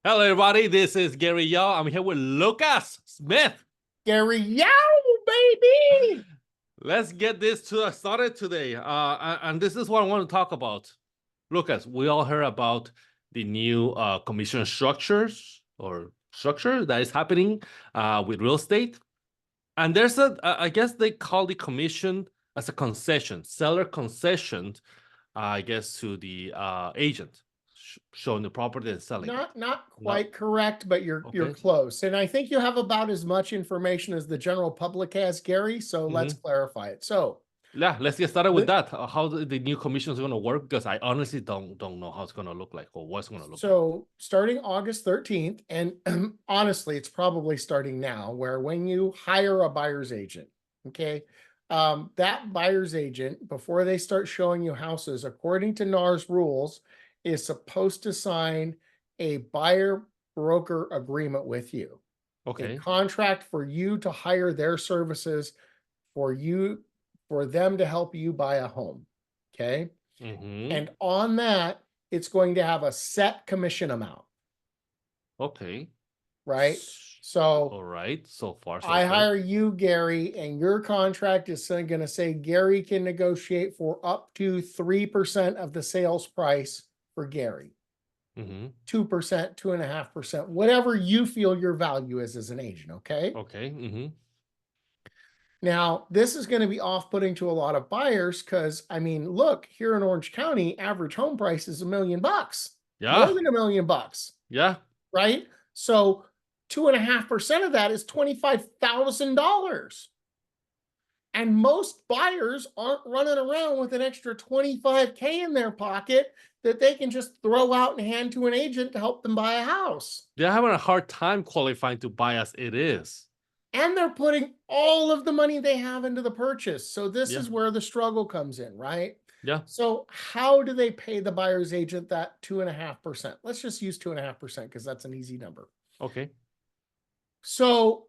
Hello, everybody. This is Gary Yao. I'm here with Lucas Smith. Gary Yao, baby. Let's get this started today. And this is what I want to talk about. Lucas, we all heard about the new commission structure that is happening with real estate. And there's I guess they call the commission as a concession, seller concession, I guess, to the agent showing the property and selling it. Not No. quite correct, but you're Okay. close. And I think you have about as much information as the general public has, Gary. So let's clarify it. So Yeah, let's get started with that. How the new commission is going to work, because I honestly don't know how it's going to look like or what's going to look like. So starting August 13th, and honestly, it's probably starting now, where when you hire a buyer's agent, okay, that buyer's agent, before they start showing you houses, according to NAR's rules, is supposed to sign a buyer broker agreement with you. Okay. A contract for you to hire their services for them to help you buy a home. Okay. And on that, it's going to have a set commission amount. Okay. Right. So, all right. So far, I hire you, Gary, and your contract is going to say Gary can negotiate for up to 3% of the sales price for Gary. 2%, 2.5%, whatever you feel your value is as an agent. Okay. Okay. Now, this is going to be off-putting to a lot of buyers because, I mean, look, here in Orange County, average home price is $1 million. Yeah. More than $1 million. Yeah. Right. So 2.5% of that is $25,000. And most buyers aren't running around with an extra $25K in their pocket that they can just throw out and hand to an agent to help them buy a house. They're having a hard time qualifying to buy as it is. And they're putting all of the money they have into the purchase. So this is where the struggle comes in, right? Yeah. So how do they pay the buyer's agent that 2.5%? Let's just use 2.5% because that's an easy number. Okay. So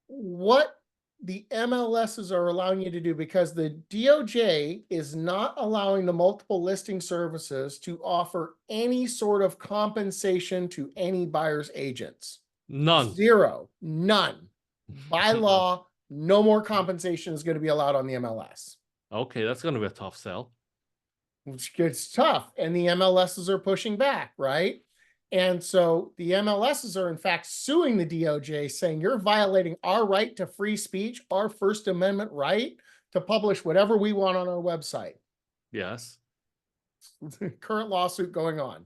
what the MLSs are allowing you to do, because the DOJ is not allowing the multiple listing services to offer any sort of compensation to any buyer's agents. None. Zero. None. By law, no more compensation is going to be allowed on the MLS. Okay, that's going to be a tough sell. It's tough. And the MLSs are pushing back, right? And so the MLSs are in fact suing the DOJ, saying you're violating our right to free speech, our First Amendment right to publish whatever we want on our website. Yes. Current lawsuit going on,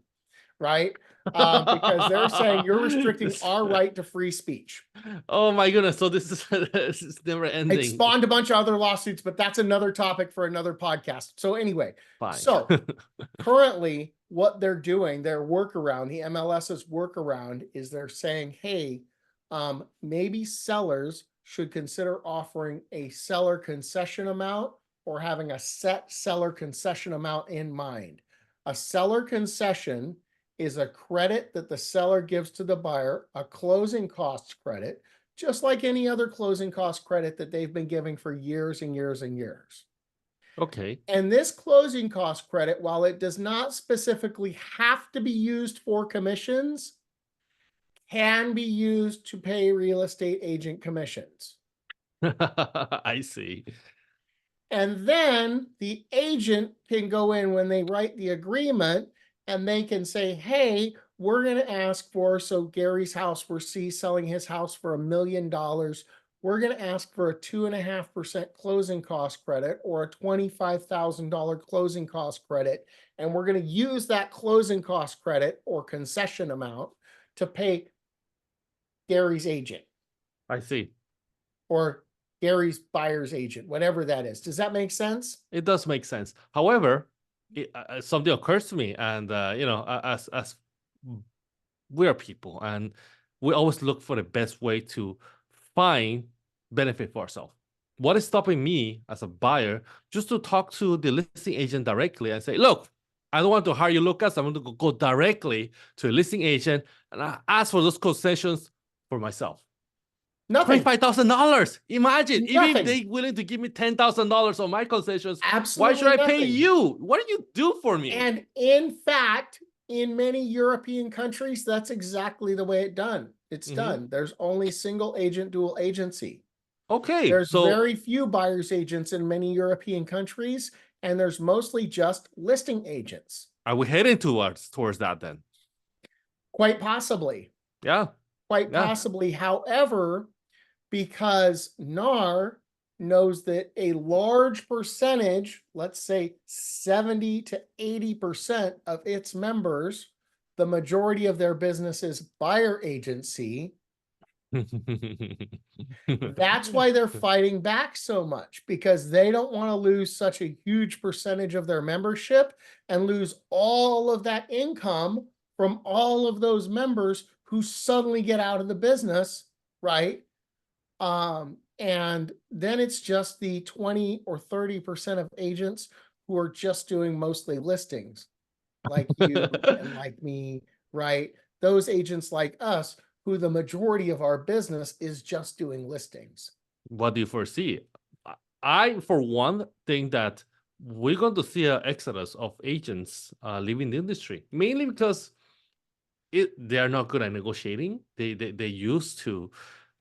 right? Because they're saying you're restricting our right to free speech. Oh my goodness. So this is never ending. It spawned a bunch of other lawsuits, but that's another topic for another podcast. So anyway, so currently what they're doing, their workaround, the MLS's workaround is they're saying, hey, maybe sellers should consider offering a seller concession amount or having a set seller concession amount in mind. A seller concession is a credit that the seller gives to the buyer, a closing costs credit, just like any other closing cost credit that they've been giving for years and years and years. Okay. And this closing cost credit, while it does not specifically have to be used for commissions, can be used to pay real estate agent commissions. I see. And then the agent can go in when they write the agreement and they can say, hey, we're going to ask for, so Gary's house, we're selling his house for $1 million. We're going to ask for a 2.5% closing cost credit or a $25,000 closing cost credit. And we're going to use that closing cost credit or concession amount to pay Gary's agent. I see. Or Gary's buyer's agent, whatever that is. Does that make sense? It does make sense. However, something occurs to me, and as we're people, and we always look for the best way to find benefit for ourselves. What is stopping me as a buyer just to talk to the listing agent directly and say, look, I don't want to hire you, Lucas. I want to go directly to a listing agent and I ask for those concessions for myself. Nothing. $25,000. Imagine, even if they're willing to give me $10,000 on my concessions, absolutely why should I pay you? What do you do for me? And in fact, in many European countries, that's exactly the way it's done. There's only single agent, dual agency. Okay, There's so very few buyer's agents in many European countries, and there's mostly just listing agents. are we heading towards that then? Quite possibly. Yeah. Quite Yeah. possibly. However, because NAR knows that a large percentage, let's say 70 to 80% of its members, the majority of their business is buyer agency. That's why they're fighting back so much, because they don't want to lose such a huge percentage of their membership and lose all of that income from all of those members who suddenly get out of the business, right? And then it's just the 20 or 30% of agents who are just doing mostly listings, like you and like me, right? Those agents like us, who the majority of our business is just doing listings. What do you foresee? I, for one, think that we're going to see an exodus of agents leaving the industry, mainly because they are not good at negotiating. They used to,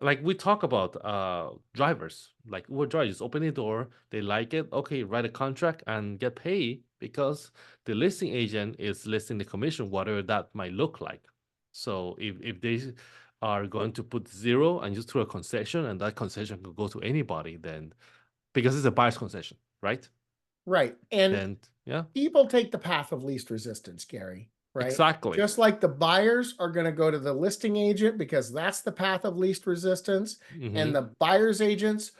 like we talk about drivers, like Uber drivers, open the door, they like it, okay, write a contract and get paid because the listing agent is listing the commission, whatever that might look like. So if they are going to put zero and just through a concession, and that concession could go to anybody, then because it's a buyer's concession, right? Right. And Then yeah, people take the path of least resistance, Gary, right? exactly. Just like the buyers are going to go to the listing agent because that's the path of least resistance. And the buyer's agents,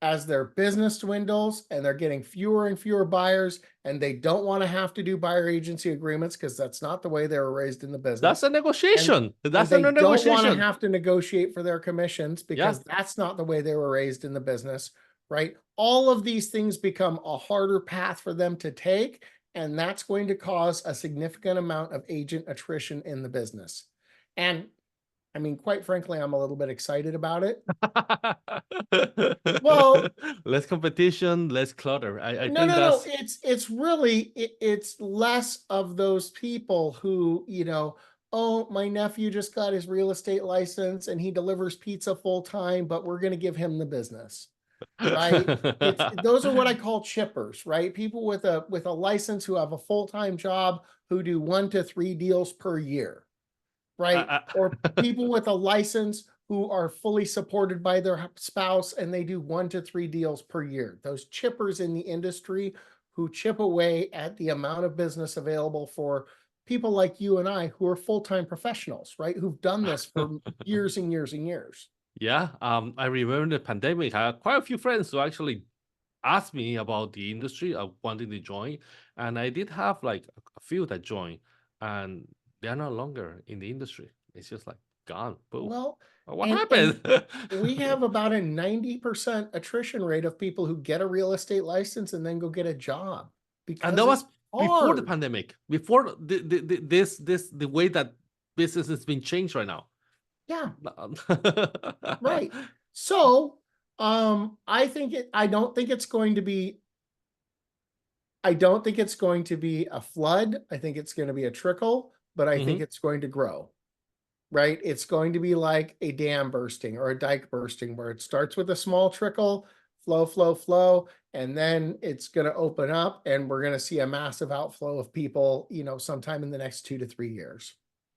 as their business dwindles and they're getting fewer and fewer buyers, and they don't want to have to do buyer agency agreements because that's not the way they were raised in the business. That's a negotiation. That's and a they don't want to negotiation. have to negotiate for their commissions because that's not the way they were raised in the business, right? All of these things become a harder path for them to take, and that's going to cause a significant amount of agent attrition in the business. And I mean, quite frankly, I'm a little bit excited about it. Well, less competition, less clutter. I no, think no, no. that's It's really it's less of those people who, oh, my nephew just got his real estate license and he delivers pizza full time, but we're going to give him the business. Right? Those are what I call chippers, right? People with a license who have a full-time job who do 1 to 3 deals per year, right? Or people with a license who are fully supported by their spouse and they do 1 to 3 deals per year. Those chippers in the industry who chip away at the amount of business available for people like you and I who are full-time professionals, right? Who've done this for years and years and years. Yeah, I remember the pandemic. I had quite a few friends who actually asked me about the industry, wanting to join, and I did have like a few that joined, and they are no longer in the industry. It's just like gone. Boom. Well, What and happened? we have about a 90% attrition rate of people who get a real estate license and then go get a job And because that was it's before the hard. pandemic, before the way that business has been changed right now. Yeah, right. So, I don't think it's going to be a flood. I think it's going to be a trickle, but I think it's going to grow. Right? It's going to be like a dam bursting or a dike bursting where it starts with a small trickle, flow, flow, flow, and then it's going to open up and we're going to see a massive outflow of people, sometime in the next 2 to 3 years.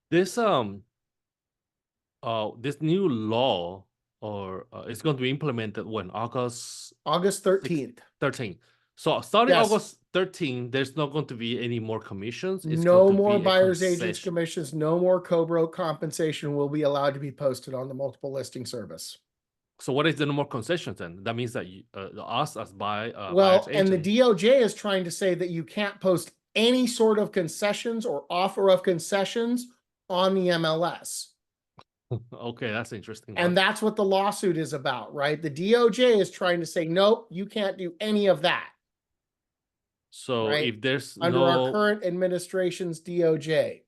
This this new law or it's going to be implemented when August 13th. 13th. So starting Yes. August 13th, there's not going to be any more commissions. It's No going to more be a buyer's agents concession. commissions, no more co-broke compensation will be allowed to be posted on the multiple listing service. So what is the no more concessions then? That means that us as buyer's Well, and the agent. DOJ is trying to say that you can't post any sort of concessions or offer of concessions on the MLS. Okay, that's interesting. And that's what the lawsuit is about, right? The DOJ is trying to say, nope, you can't do any of that. So right? if there's Under no our current administration's DOJ.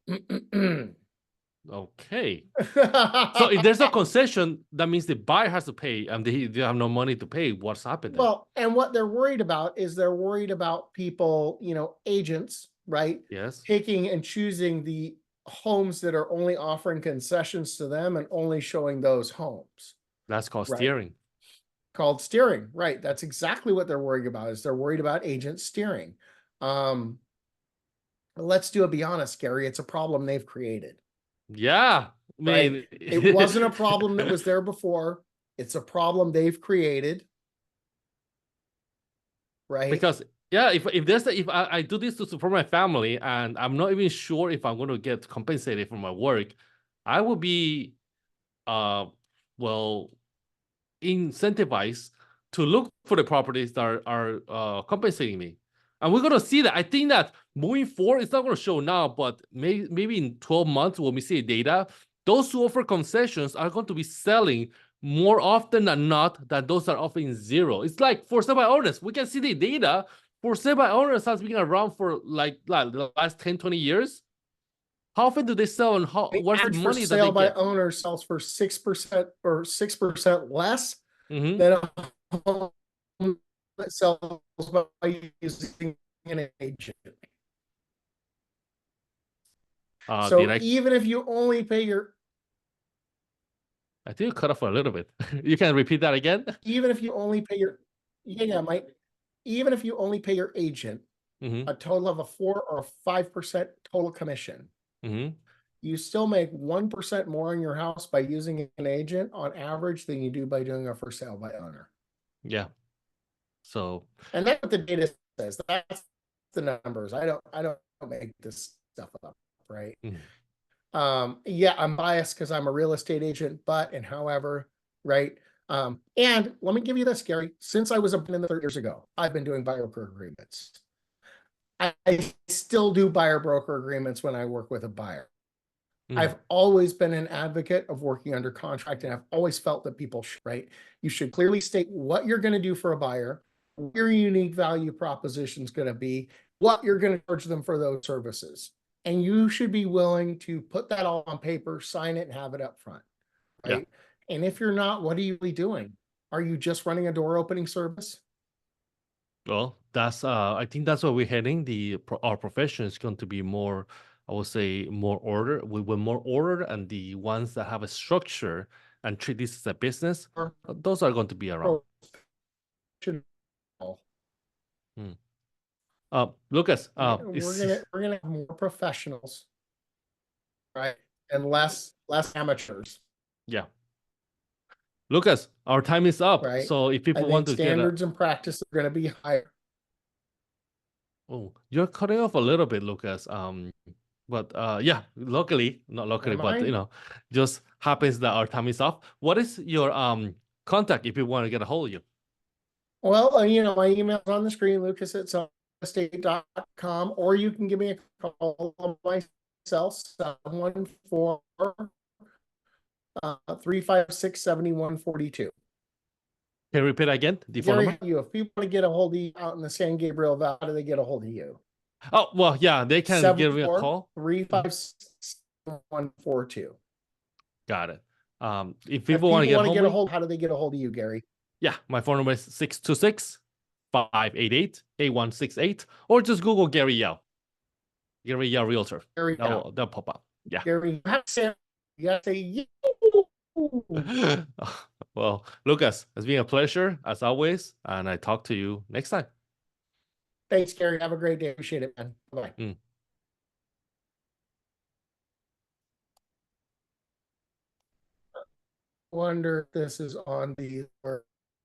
okay. So if there's a concession, that means the buyer has to pay and they have no money to pay. What's happened then? Well, and what they're worried about is they're worried about people, agents, right? Yes. Picking and choosing the homes that are only offering concessions to them and only showing those homes. That's called Right. steering. Called steering, right? That's exactly what they're worried about. Is they're worried about agent steering. Let's be honest, Gary. It's a problem they've created. Yeah, I mean, right? It wasn't a problem that was there before. It's a problem they've created. Right. Because yeah, if I do this to support my family and I'm not even sure if I'm going to get compensated for my work, I will be well incentivized to look for the properties that are compensating me. And we're going to see that. I think that moving forward, it's not going to show now, but maybe in 12 months when we see data, those who offer concessions are going to be selling more often than not than those that are offering zero. It's like for sale by owners, we can see the data. For sale by owners has been around for like the last 10, 20 years. How often do they sell and what's the money that they sale by get? owner sells for 6% or 6% less Mm-hmm. than a home that sells by using an agent. So even if you only pay your, I think you cut off for a little bit. You can repeat that again? even if you only pay your, even if you only pay your agent a total of a 4 or 5% total commission, you still make 1% more on your house by using an agent on average than you do by doing a for sale by owner. Yeah. So, and that's what the data says. That's the numbers. I don't make this stuff up, right? Yeah, I'm biased because I'm a real estate agent, but and however, right? And let me give you this, Gary. Since I was in the 30 years ago, I've been doing buyer broker agreements. I still do buyer broker agreements when I work with a buyer. I've always been an advocate of working under contract, and I've always felt that people should, right? You should clearly state what you're going to do for a buyer, what your unique value proposition is going to be, what you're going to charge them for those services. And you should be willing to put that all on paper, sign it, and have it up front, right? Yeah. And if you're not, what are you really doing? Are you just running a door opening service? Well, that's I think that's where we're heading. Our profession is going to be more, I would say, more order. We're more ordered, and the ones that have a structure and treat this as a business, those are going to be around. Lucas, we're gonna have more professionals, right, and less amateurs. Yeah. Lucas, our time is up. Right. So if people want to standards and practice are going to be higher. Oh, you're cutting off a little bit, Lucas. But yeah, not luckily, but you know, just happens that our time is up. What is your contact if you want to get a hold of you? Well, you know, my email's on the screen, lucas@realestate.com, or you can give me a call on myself, 714-356-7142. Can you repeat again? The phone number? If people want to get a hold of you out in the San Gabriel Valley, how do they get a hold of you? Oh, well, yeah, they can give me a call. 356-7142. Got it. If people want to get a hold, how do they get a hold of you, Gary? Yeah, my phone number is 626-588-8168, or just Google Gary Yao. Gary Yao Realtor. They'll pop up. Yeah. Gary, you gotta say Well, Lucas, it's been a pleasure as always, and I talk to you next time. Thanks, Gary. Have a great day. Appreciate it, man. Bye. Wonder if this is on the